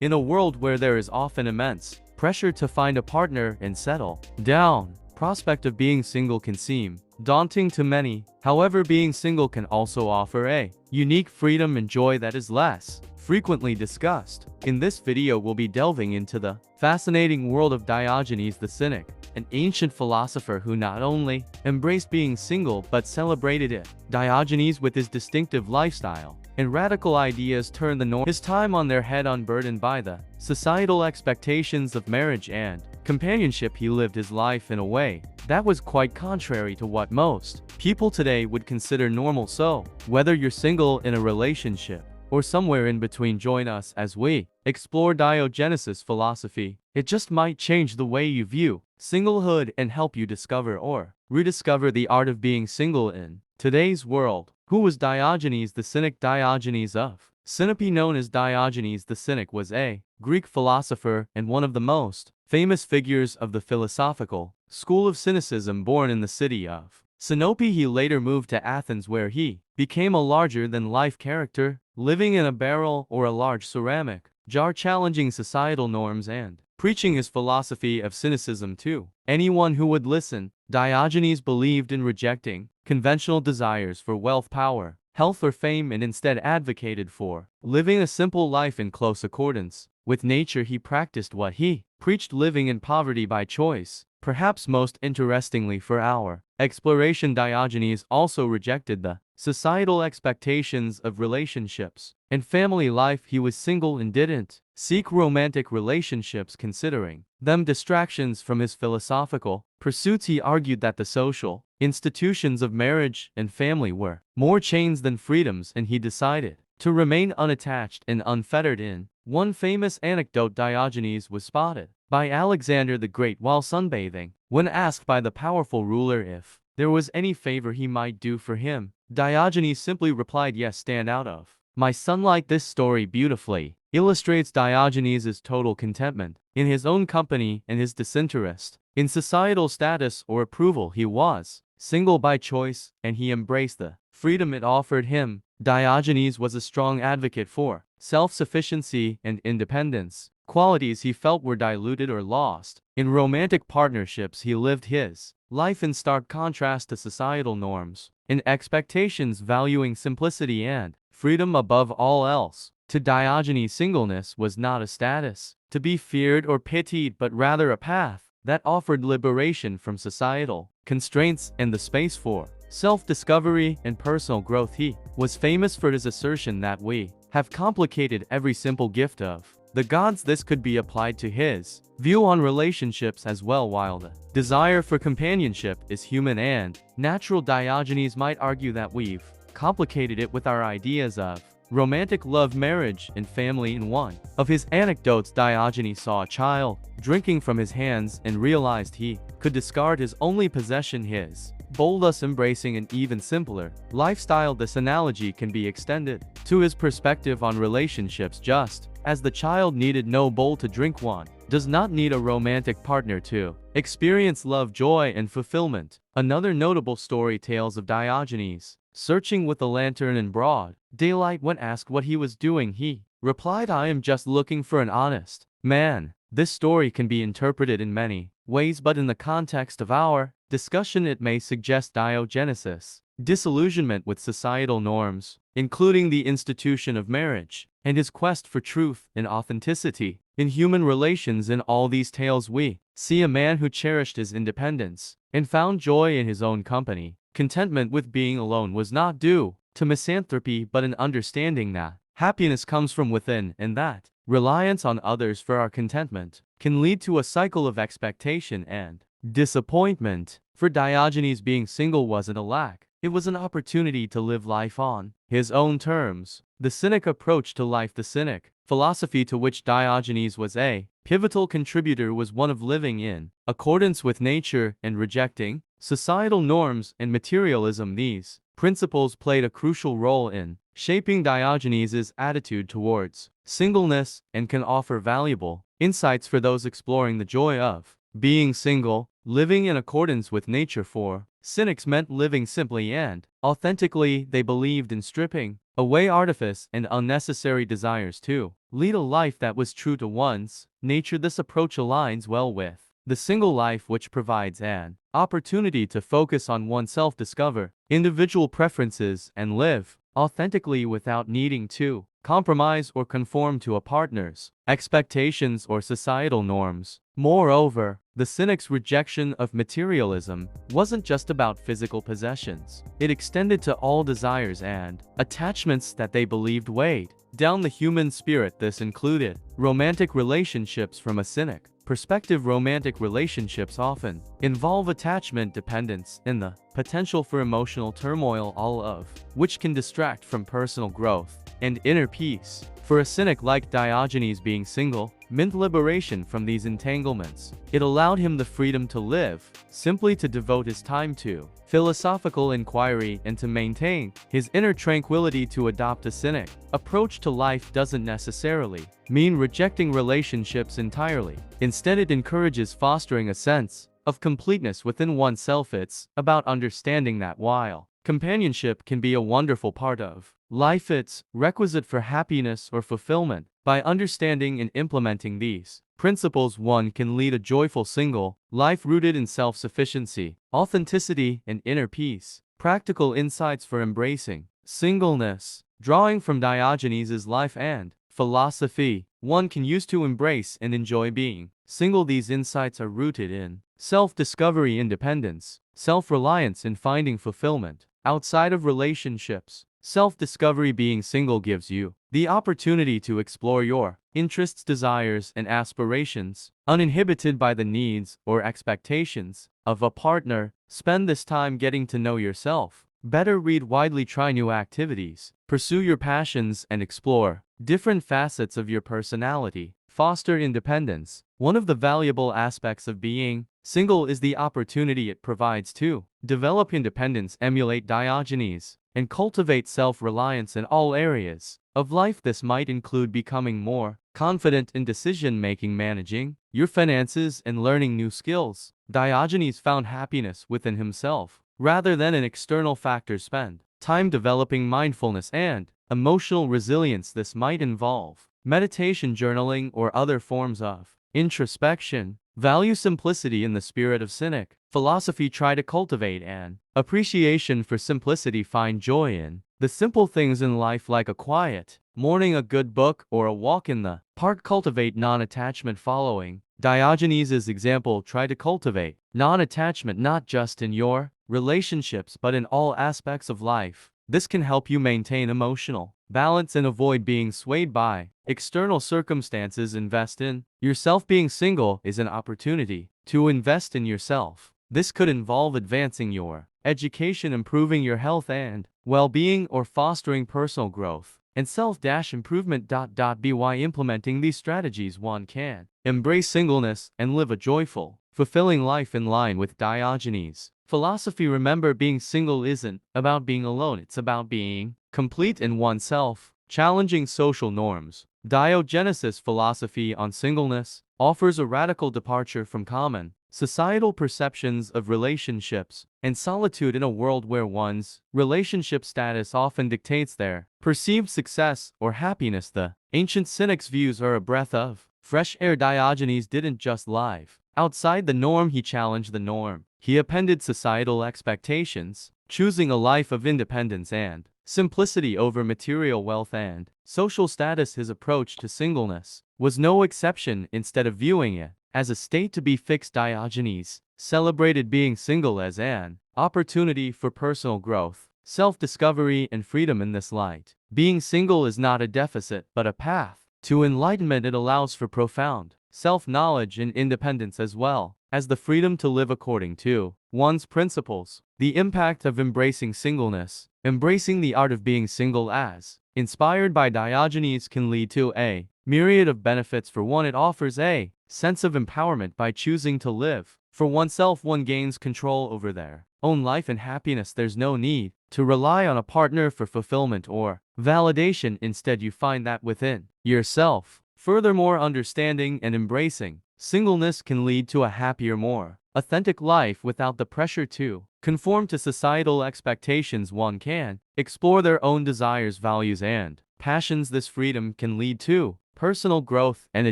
In a world where there is often immense pressure to find a partner and settle down, prospect of being single can seem daunting to many. However, being single can also offer a unique freedom and joy that is less frequently discussed. In this video, we'll be delving into the fascinating world of Diogenes the Cynic, an ancient philosopher who not only embraced being single but celebrated it. Diogenes, with his distinctive lifestyle and radical ideas, turned the norm. His time on their head, unburdened by the societal expectations of marriage and companionship. He lived his life in a way that was quite contrary to what most people today would consider normal. So, whether you're single, in a relationship, or somewhere in between, join us as we explore Diogenes' philosophy. It just might change the way you view singlehood and help you discover or rediscover the art of being single in today's world. Who was Diogenes the Cynic? Diogenes of Sinope, known as Diogenes the Cynic, was a Greek philosopher and one of the most famous figures of the philosophical school of Cynicism. Born in the city of Sinope, he later moved to Athens, where he became a larger-than-life character, living in a barrel or a large ceramic jar, challenging societal norms and preaching his philosophy of cynicism to anyone who would listen. Diogenes believed in rejecting conventional desires for wealth, power, health, or fame, and instead advocated for living a simple life in close accordance with nature. He practiced what he preached, living in poverty by choice. Perhaps most interestingly for our exploration, Diogenes also rejected the societal expectations of relationships and family life. He was single and didn't seek romantic relationships, considering them distractions from his philosophical pursuits. He argued that the social institutions of marriage and family were more chains than freedoms, and he decided to remain unattached and unfettered. In one famous anecdote, Diogenes was spotted by Alexander the Great while sunbathing. When asked by the powerful ruler if there was any favor he might do for him, Diogenes simply replied, "Yes, stand out of my sunlight." This story beautifully illustrates Diogenes' total contentment in his own company and his disinterest in societal status or approval. He was single by choice, and he embraced the freedom it offered him. Diogenes was a strong advocate for self-sufficiency and independence, qualities he felt were diluted or lost in romantic partnerships. He lived his life in stark contrast to societal norms and expectations, valuing simplicity and freedom above all else. To Diogenes, singleness was not a status to be feared or pitied, but rather a path that offered liberation from societal constraints and the space for self-discovery and personal growth. He was famous for his assertion that we have complicated every simple gift of the gods. This could be applied to his view on relationships as well. While the desire for companionship is human and natural, Diogenes might argue that we've complicated it with our ideas of romantic love, marriage, and family. In one of his anecdotes, Diogenes saw a child drinking from his hands and realized he could discard his only possession, his bowl, thus embracing an even simpler lifestyle. This analogy can be extended to his perspective on relationships. Just as the child needed no bowl to drink, one does not need a romantic partner to experience love, joy, and fulfillment. Another notable story tells of Diogenes searching with a lantern in broad daylight. When asked what he was doing, he replied, "I am just looking for an honest man." This story can be interpreted in many ways, but in the context of our discussion, it may suggest Diogenes' disillusionment with societal norms, including the institution of marriage, and his quest for truth and authenticity in human relations. In all these tales, we see a man who cherished his independence and found joy in his own company. Contentment with being alone was not due to misanthropy, but an understanding that happiness comes from within, and that reliance on others for our contentment can lead to a cycle of expectation and disappointment. For Diogenes, being single wasn't a lack, it was an opportunity to live life on his own terms. The Cynic approach to life. The Cynic philosophy, to which Diogenes was a pivotal contributor, was one of living in accordance with nature and rejecting societal norms and materialism. These principles played a crucial role in shaping Diogenes' attitude towards singleness and can offer valuable insights for those exploring the joy of being single. Living in accordance with nature for Cynics meant living simply and authentically. They believed in stripping away artifice and unnecessary desires to lead a life that was true to one's nature. This approach aligns well with the single life, which provides an opportunity to focus on oneself, discover individual preferences, and live authentically without needing to compromise or conform to a partner's expectations or societal norms. Moreover, the Cynic's rejection of materialism wasn't just about physical possessions. It extended to all desires and attachments that they believed weighed down the human spirit. This included romantic relationships. From a Cynic perspective, romantic relationships often involve attachment dependence and the potential for emotional turmoil, all of which can distract from personal growth and inner peace. For a Cynic like Diogenes, being single meant liberation from these entanglements. It allowed him the freedom to live, simply to devote his time to philosophical inquiry and to maintain his inner tranquility. To adopt a Cynic approach to life doesn't necessarily mean rejecting relationships entirely. Instead, it encourages fostering a sense of completeness within oneself. It's about understanding that while companionship can be a wonderful part of life, it's requisite for happiness or fulfillment. By understanding and implementing these principles, one can lead a joyful single life rooted in self-sufficiency, authenticity, and inner peace. Practical insights for embracing singleness. Drawing from Diogenes' life and philosophy, one can use to embrace and enjoy being single. These insights are rooted in self-discovery, independence, self-reliance, and finding fulfillment outside of relationships. Self-discovery. Being single gives you the opportunity to explore your interests, desires, and aspirations, uninhibited by the needs or expectations of a partner. Spend this time getting to know yourself better, read widely, try new activities, pursue your passions, and explore different facets of your personality. Foster independence. One of the valuable aspects of being single is the opportunity it provides to develop independence. Emulate Diogenes and cultivate self-reliance in all areas of life. This might include becoming more confident in decision-making, managing your finances, and learning new skills. Diogenes found happiness within himself rather than in external factors. Spend time developing mindfulness and emotional resilience. This might involve meditation, journaling, or other forms of introspection. Value simplicity. In the spirit of Cynic philosophy, try to cultivate an appreciation for simplicity. Find joy in the simple things in life, like a quiet morning, a good book, or a walk in the park. Cultivate non-attachment. Following Diogenes' example, try to cultivate non-attachment not just in your relationships but in all aspects of life. This can help you maintain emotional balance and avoid being swayed by external circumstances. Invest in yourself. Being single is an opportunity to invest in yourself. This could involve advancing your education, improving your health and well-being, or fostering personal growth and self-improvement. By implementing these strategies, one can embrace singleness and live a joyful, fulfilling life in line with Diogenes' philosophy. Remember, being single isn't about being alone, it's about being complete in oneself. Challenging social norms. Diogenes' philosophy on singleness offers a radical departure from common societal perceptions of relationships and solitude. In a world where one's relationship status often dictates their perceived success or happiness, the ancient Cynic's views are a breath of fresh air. Diogenes didn't just live outside the norm, he challenged the norm. He upended societal expectations, choosing a life of independence and simplicity over material wealth and social status. His approach to singleness was no exception. Instead of viewing it as a state to be fixed, Diogenes celebrated being single as an opportunity for personal growth, self-discovery, and freedom. In this light, being single is not a deficit but a path to enlightenment. It allows for profound self-knowledge and independence, as well as the freedom to live according to one's principles. The impact of embracing singleness. Embracing the art of being single, as inspired by Diogenes, can lead to a myriad of benefits. For one, it offers a sense of empowerment. By choosing to live for oneself, one gains control over their own life and happiness. There's no need to rely on a partner for fulfillment or validation. Instead, you find that within yourself. Furthermore, understanding and embracing singleness can lead to a happier, more authentic life without the pressure to conform to societal expectations. One can explore their own desires, values, and passions. This freedom can lead to personal growth, and a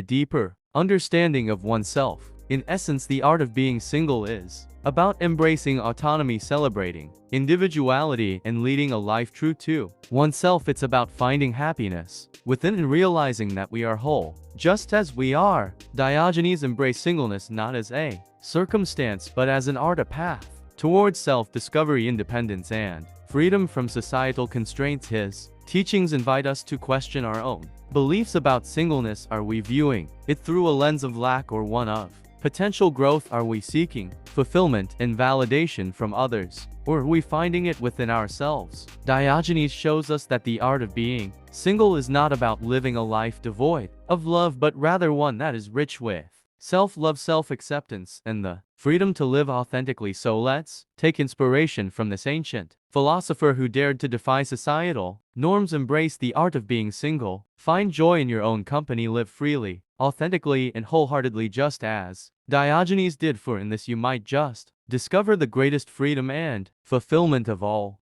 deeper understanding of oneself. In essence, the art of being single is about embracing autonomy, celebrating individuality, and leading a life true to oneself. It's about finding happiness within and realizing that we are whole, just as we are. Diogenes embraced singleness not as a circumstance but as an art, a path towards self-discovery, independence, and freedom from societal constraints. His teachings invite us to question our own beliefs about singleness. Are we viewing it through a lens of lack or one of potential growth? Are we seeking fulfillment and validation from others, or are we finding it within ourselves? Diogenes shows us that the art of being single is not about living a life devoid of love, but rather one that is rich with self-love, self-acceptance, and the freedom to live authentically. So let's take inspiration from this ancient philosopher who dared to defy societal norms. Embrace the art of being single. Find joy in your own company. Live freely, authentically, and wholeheartedly, just as Diogenes did, for in this you might just discover the greatest freedom and fulfillment of all.